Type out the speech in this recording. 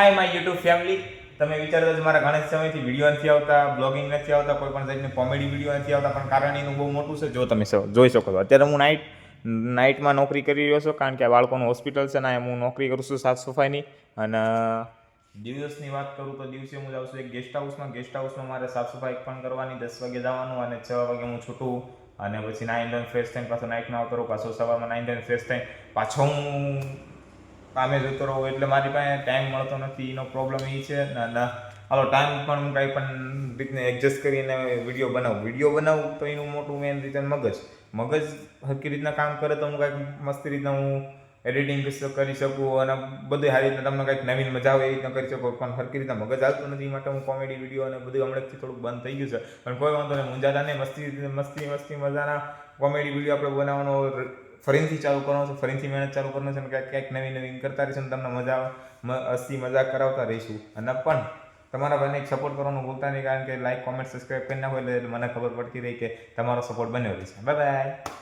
Hi my YouTube family. તમે વિચારતા છો મારા ઘણા સમયથી વિડીયો નથી આવતા, બ્લોગિંગ નથી આવતા, કોઈ પણ જાતની કોમેડી વિડીયો નથી આવતા, પણ કારણ એનું બહુ મોટું છે. જો તમે જોઈ શકો છો, અત્યારે હું નાઇટમાં નોકરી કરી રહ્યો છું, કારણ કે બાળકોનું હોસ્પિટલ છે ને હું નોકરી કરું છું સાફ સફાઈની. અને દિવસની વાત કરું તો દિવસે હું જાઉં છું એક ગેસ્ટ હાઉસમાં મારે સાફ સફાઈ પણ કરવાની, 10 વાગે જવાનું અને 6 વાગે હું છૂટું. અને પછી નાઇન ધોઈને ફ્રેશ થઈને પાછો નાઇટમાં આવતો રહું, પાછો સવારમાં નાઇન ધોઈને ફ્રેશ થઈને પાછો હું કામે જતો રહું. એટલે મારી પાસે ટાઈમ મળતો નથી, એનો પ્રોબ્લેમ એ છે. હાલો ટાઈમ પણ હું કાંઈ પણ રીતને એડજસ્ટ કરીને વિડીયો બનાવું તો એનું મોટું મેન રીઝન મગજ હરખી રીતના કામ કરે તો હું કાંઈક મસ્તી રીતના હું એડિટિંગ કરી શકું અને બધું સારી રીતના તમને કંઈક નવીન મજા આવે એ રીતના કરી શકો. પણ હરખી રીતના મગજ આવતું નથી, માટે હું કોમેડી વિડીયો અને બધું હમણાંથી થોડુંક બંધ થઈ ગયું છે. પણ કોઈ વાંધો નહીં, મુંજાતા નહીં, મસ્તી મજાના કોમેડી વિડીયો આપણે બનાવવાનો ફરીથી ચાલુ કરવાનો છે, ફરીથી મહેનત ચાલુ કરવાનો છે અને ક્યાંક નવીન કરતા રહીશું અને તમને મજા હસી મજાક કરાવતા રહીશું. અને પણ તમારા ભાઈને એક સપોર્ટ કરવાનું ભૂલતા નહીં, કારણ કે લાઈક કોમેન્ટ સબસ્ક્રાઈબ કરી નાખો એટલે મને ખબર પડતી રહી કે તમારો સપોર્ટ બન્યો રહેશે. Bye bye.